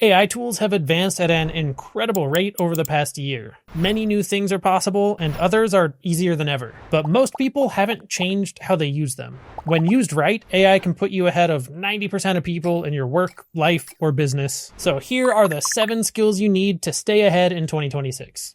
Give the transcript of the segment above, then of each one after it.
AI tools have advanced at an incredible rate over the past year. Many new things are possible, and others are easier than ever. But most people haven't changed how they use them. When used right, AI can put you ahead of 90% of people in your work, life, or business. So here are the 7 skills you need to stay ahead in 2026.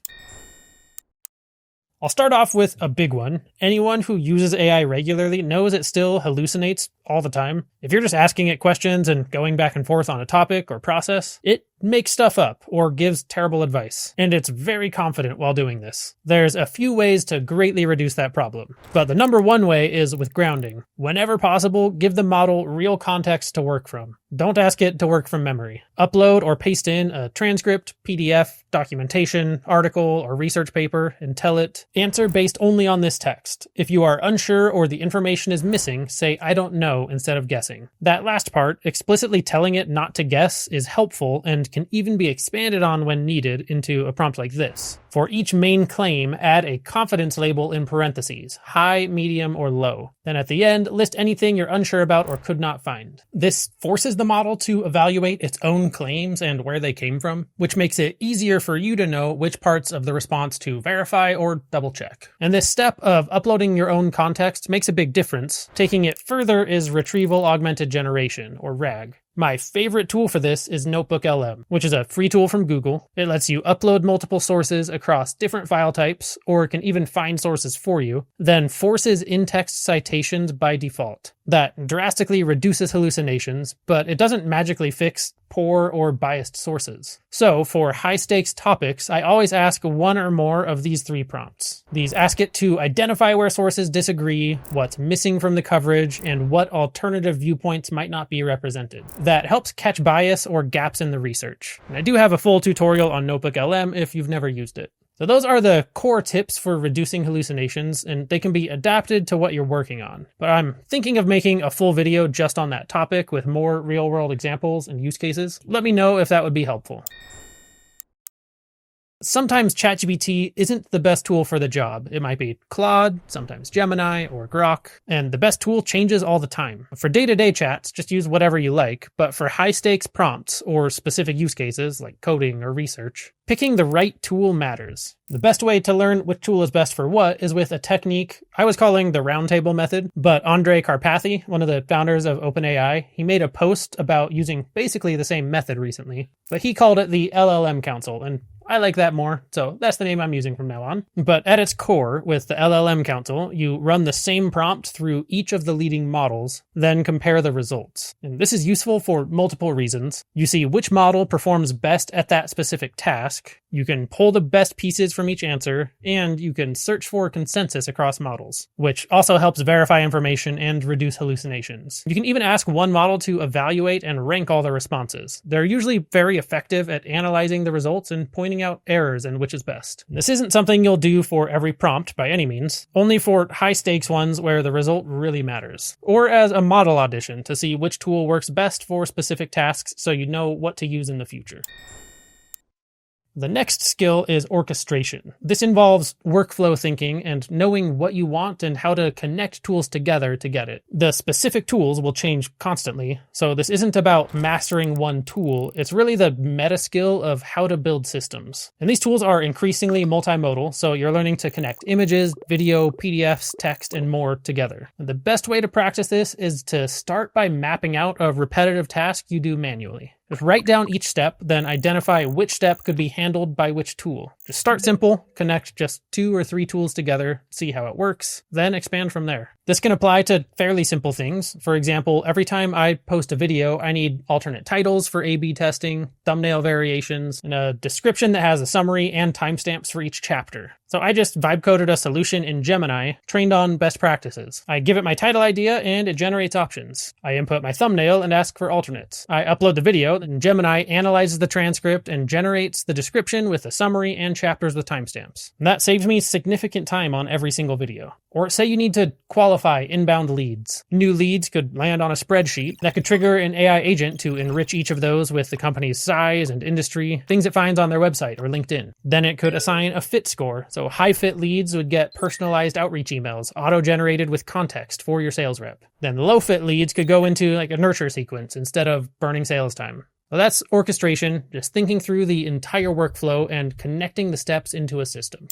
I'll start off with a big one. Anyone who uses AI regularly knows it still hallucinates all the time. If you're just asking it questions and going back and forth on a topic or process, it makes stuff up or gives terrible advice. And it's very confident while doing this. There's a few ways to greatly reduce that problem. But the number one way is with grounding. Whenever possible, give the model real context to work from. Don't ask it to work from memory. Upload or paste in a transcript, PDF, documentation, article, or research paper and tell it, answer based only on this text. If you are unsure or the information is missing, say I don't know instead of guessing. That last part, explicitly telling it not to guess, is helpful and can even be expanded on when needed into a prompt like this. For each main claim, add a confidence label in parentheses, high, medium, or low. Then at the end, list anything you're unsure about or could not find. This forces the model to evaluate its own claims and where they came from, which makes it easier for you to know which parts of the response to verify or double check. And this step of uploading your own context makes a big difference. Taking it further is retrieval augmented generation, or RAG. My favorite tool for this is NotebookLM, which is a free tool from Google. It lets you upload multiple sources across different file types, or can even find sources for you, then forces in-text citations by default. That drastically reduces hallucinations, but it doesn't magically fix poor or biased sources. So for high-stakes topics, I always ask one or more of these 3 prompts. These ask it to identify where sources disagree, what's missing from the coverage, and what alternative viewpoints might not be represented. That helps catch bias or gaps in the research. And I do have a full tutorial on NotebookLM if you've never used it. So those are the core tips for reducing hallucinations, and they can be adapted to what you're working on. But I'm thinking of making a full video just on that topic with more real-world examples and use cases. Let me know if that would be helpful. Sometimes ChatGPT isn't the best tool for the job. It might be Claude, sometimes Gemini, or Grok, and the best tool changes all the time. For day-to-day chats, just use whatever you like, but for high-stakes prompts or specific use cases like coding or research, picking the right tool matters. The best way to learn which tool is best for what is with a technique I was calling the roundtable method, but Andre Karpathy, one of the founders of OpenAI, he made a post about using basically the same method recently, but he called it the LLM Council, and I like that more, so that's the name I'm using from now on. But at its core, with the LLM Council, you run the same prompt through each of the leading models, then compare the results. And this is useful for multiple reasons. You see which model performs best at that specific task, you can pull the best pieces from each answer, and you can search for consensus across models, which also helps verify information and reduce hallucinations. You can even ask one model to evaluate and rank all the responses. They're usually very effective at analyzing the results and pointing out errors and which is best. This isn't something you'll do for every prompt by any means, only for high stakes ones where the result really matters, or as a model audition to see which tool works best for specific tasks so you know what to use in the future. The next skill is orchestration. This involves workflow thinking and knowing what you want and how to connect tools together to get it. The specific tools will change constantly, so this isn't about mastering one tool, it's really the meta skill of how to build systems. And these tools are increasingly multimodal, so you're learning to connect images, video, PDFs, text, and more together. And the best way to practice this is to start by mapping out a repetitive task you do manually. Just write down each step, then identify which step could be handled by which tool. Just start simple, connect just 2 or 3 tools together, see how it works, then expand from there. This can apply to fairly simple things. For example, every time I post a video, I need alternate titles for A/B testing, thumbnail variations, and a description that has a summary and timestamps for each chapter. So I just vibe coded a solution in Gemini, trained on best practices. I give it my title idea and it generates options. I input my thumbnail and ask for alternates. I upload the video, and Gemini analyzes the transcript and generates the description with a summary and chapters with timestamps. And that saves me significant time on every single video. Or say you need to qualify inbound leads. New leads could land on a spreadsheet that could trigger an AI agent to enrich each of those with the company's size and industry, things it finds on their website or LinkedIn. Then it could assign a fit score. So high fit leads would get personalized outreach emails, auto-generated with context for your sales rep. Then low fit leads could go into like a nurture sequence instead of burning sales time. Well, that's orchestration, just thinking through the entire workflow and connecting the steps into a system.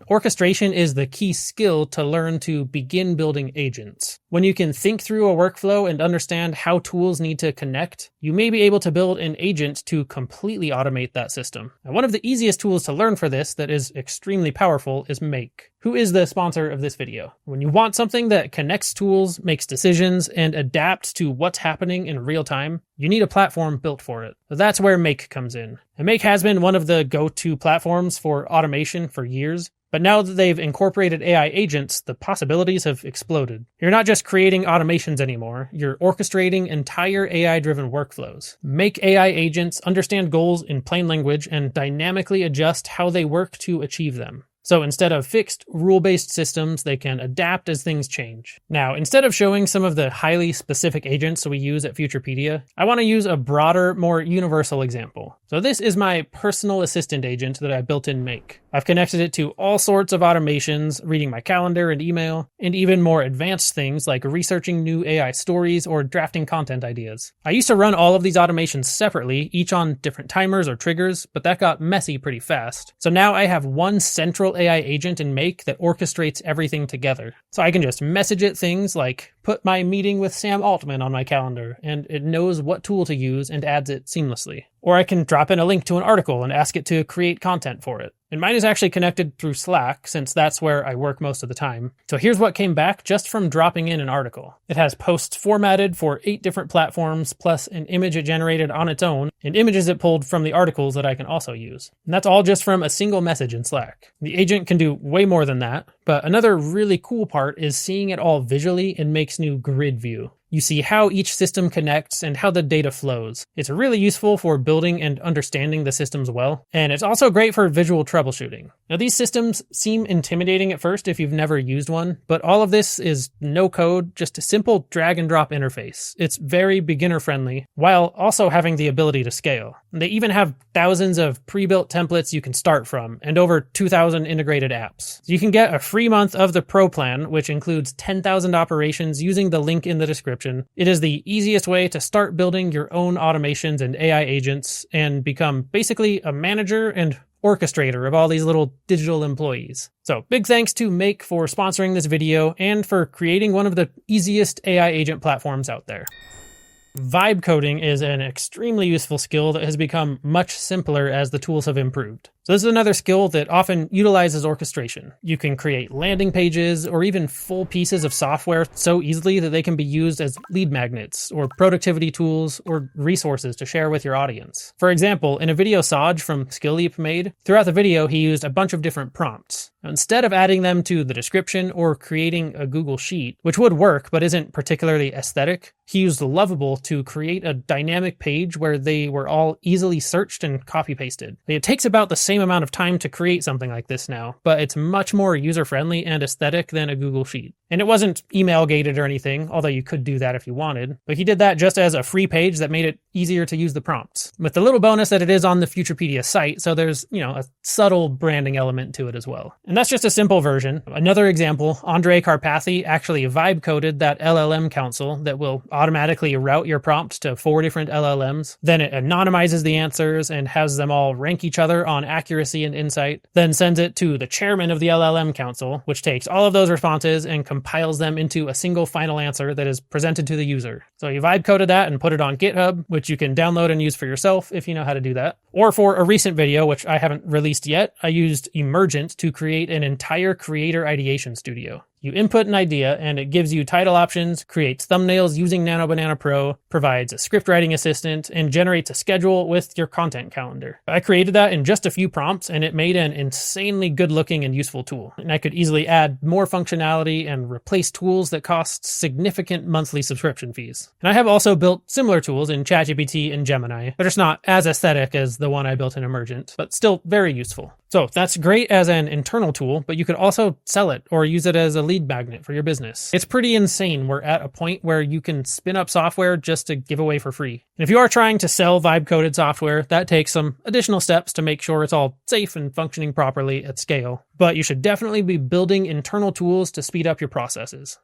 Orchestration is the key skill to learn to begin building agents. When you can think through a workflow and understand how tools need to connect, you may be able to build an agent to completely automate that system. Now, one of the easiest tools to learn for this that is extremely powerful is Make, who is the sponsor of this video. When you want something that connects tools, makes decisions, and adapts to what's happening in real time, you need a platform built for it. So that's where Make comes in. And Make has been one of the go-to platforms for automation for years. But now that they've incorporated AI agents, the possibilities have exploded. You're not just creating automations anymore, you're orchestrating entire AI-driven workflows. Make AI agents understand goals in plain language and dynamically adjust how they work to achieve them. So instead of fixed, rule-based systems, they can adapt as things change. Now, instead of showing some of the highly specific agents we use at Futurepedia, I want to use a broader, more universal example. So this is my personal assistant agent that I built in Make. I've connected it to all sorts of automations, reading my calendar and email, and even more advanced things like researching new AI stories or drafting content ideas. I used to run all of these automations separately, each on different timers or triggers, but that got messy pretty fast. So now I have one central AI agent in Make that orchestrates everything together. So I can just message it things like, put my meeting with Sam Altman on my calendar, and it knows what tool to use and adds it seamlessly. Or I can drop in a link to an article and ask it to create content for it. And mine is actually connected through Slack, since that's where I work most of the time. So here's what came back just from dropping in an article. It has posts formatted for 8 different platforms, plus an image it generated on its own, and images it pulled from the articles that I can also use. And that's all just from a single message in Slack. The agent can do way more than that, but another really cool part is seeing it all visually in Make's new grid view. You see how each system connects and how the data flows. It's really useful for building and understanding the systems well, and it's also great for visual troubleshooting. Now, these systems seem intimidating at first if you've never used one, but all of this is no code, just a simple drag and drop interface. It's very beginner friendly, while also having the ability to scale. They even have thousands of pre-built templates you can start from, and over 2,000 integrated apps. So you can get a free month of the Pro plan, which includes 10,000 operations using the link in the description. It is the easiest way to start building your own automations and AI agents and become basically a manager and orchestrator of all these little digital employees. So big thanks to Make for sponsoring this video and for creating one of the easiest AI agent platforms out there. Vibe coding is an extremely useful skill that has become much simpler as the tools have improved. So this is another skill that often utilizes orchestration. You can create landing pages or even full pieces of software so easily that they can be used as lead magnets or productivity tools or resources to share with your audience. For example, in a video Saj from SkillLeap made, throughout the video he used a bunch of different prompts. Instead of adding them to the description or creating a Google Sheet, which would work but isn't particularly aesthetic, he used Lovable to create a dynamic page where they were all easily searched and copy-pasted. It takes about the same amount of time to create something like this now, but it's much more user-friendly and aesthetic than a Google Sheet. And it wasn't email gated or anything, although you could do that if you wanted, but he did that just as a free page that made it easier to use the prompts. With the little bonus that it is on the Futurepedia site, so there's, a subtle branding element to it as well. And that's just a simple version. Another example, Andre Karpathy actually vibe coded that LLM Council that will automatically route your prompt to 4 different LLMs. Then it anonymizes the answers and has them all rank each other on accuracy and insight. Then sends it to the chairman of the LLM Council, which takes all of those responses and compiles them into a single final answer that is presented to the user. So you vibe coded that and put it on GitHub, which you can download and use for yourself if you know how to do that. Or for a recent video, which I haven't released yet, I used Emergent to create an entire creator ideation studio. You input an idea and it gives you title options, creates thumbnails using Nano Banana Pro, provides a script writing assistant, and generates a schedule with your content calendar. I created that in just a few prompts and it made an insanely good looking and useful tool. And I could easily add more functionality and replace tools that cost significant monthly subscription fees. And I have also built similar tools in ChatGPT and Gemini. They're just not as aesthetic as the one I built in Emergent, but still very useful. So that's great as an internal tool, but you could also sell it or use it as a lead magnet for your business. It's pretty insane. We're at a point where you can spin up software just to give away for free. And if you are trying to sell vibe-coded software, that takes some additional steps to make sure it's all safe and functioning properly at scale. But you should definitely be building internal tools to speed up your processes.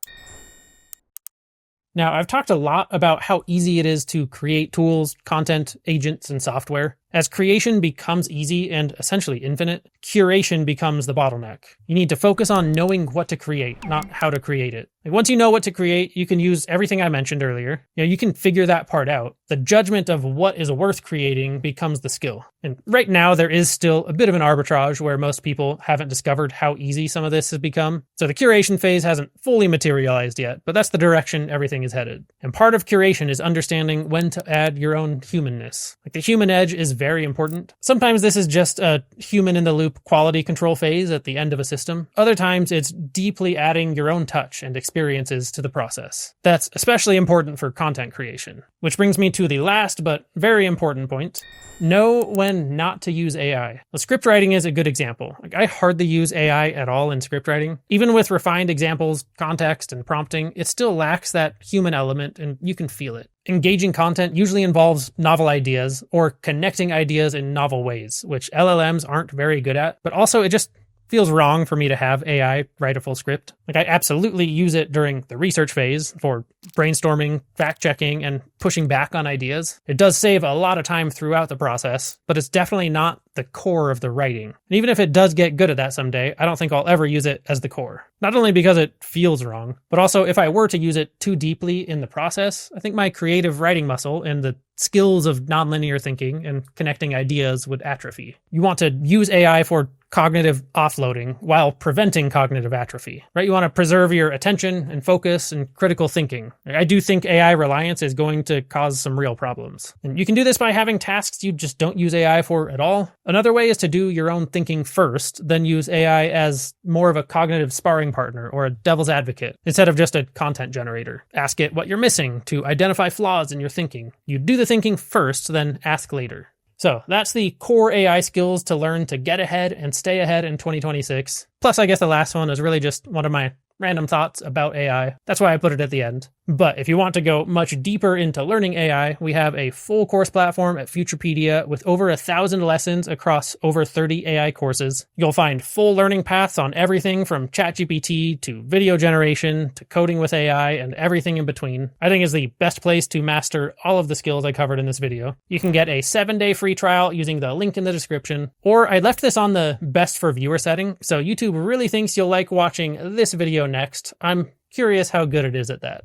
Now, I've talked a lot about how easy it is to create tools, content, agents, and software. As creation becomes easy and essentially infinite, curation becomes the bottleneck. You need to focus on knowing what to create, not how to create it. Once you know what to create, you can use everything I mentioned earlier. You can figure that part out. The judgment of what is worth creating becomes the skill. And right now, there is still a bit of an arbitrage where most people haven't discovered how easy some of this has become. So the curation phase hasn't fully materialized yet, but that's the direction everything is headed. And part of curation is understanding when to add your own humanness. The human edge is very important. Sometimes this is just a human-in-the-loop quality control phase at the end of a system. Other times, it's deeply adding your own touch and experiences to the process. That's especially important for content creation. Which brings me to the last but very important point. Know when not to use AI. Well, script writing is a good example. I hardly use AI at all in script writing. Even with refined examples, context, and prompting, it still lacks that human element, and you can feel it. Engaging content usually involves novel ideas or connecting ideas in novel ways, which LLMs aren't very good at, but also it just feels wrong for me to have AI write a full script. I absolutely use it during the research phase for brainstorming, fact-checking, and pushing back on ideas. It does save a lot of time throughout the process, but it's definitely not the core of the writing. And even if it does get good at that someday, I don't think I'll ever use it as the core. Not only because it feels wrong, but also if I were to use it too deeply in the process, I think my creative writing muscle and the skills of nonlinear thinking and connecting ideas would atrophy. You want to use AI for cognitive offloading while preventing cognitive atrophy, right? You want to preserve your attention and focus and critical thinking. I do think AI reliance is going to cause some real problems. And you can do this by having tasks you just don't use AI for at all. Another way is to do your own thinking first, then use AI as more of a cognitive sparring partner or a devil's advocate instead of just a content generator. Ask it what you're missing to identify flaws in your thinking. You do the thinking first, then ask later. So that's the core AI skills to learn to get ahead and stay ahead in 2026. Plus, I guess the last one is really just one of my random thoughts about AI. That's why I put it at the end. But if you want to go much deeper into learning AI, we have a full course platform at Futurepedia with over 1,000 lessons across over 30 AI courses. You'll find full learning paths on everything from ChatGPT to video generation to coding with AI and everything in between. I think is the best place to master all of the skills I covered in this video. You can get a 7-day free trial using the link in the description, or I left this on the best for viewer setting, so YouTube really thinks you'll like watching this video next. I'm curious how good it is at that.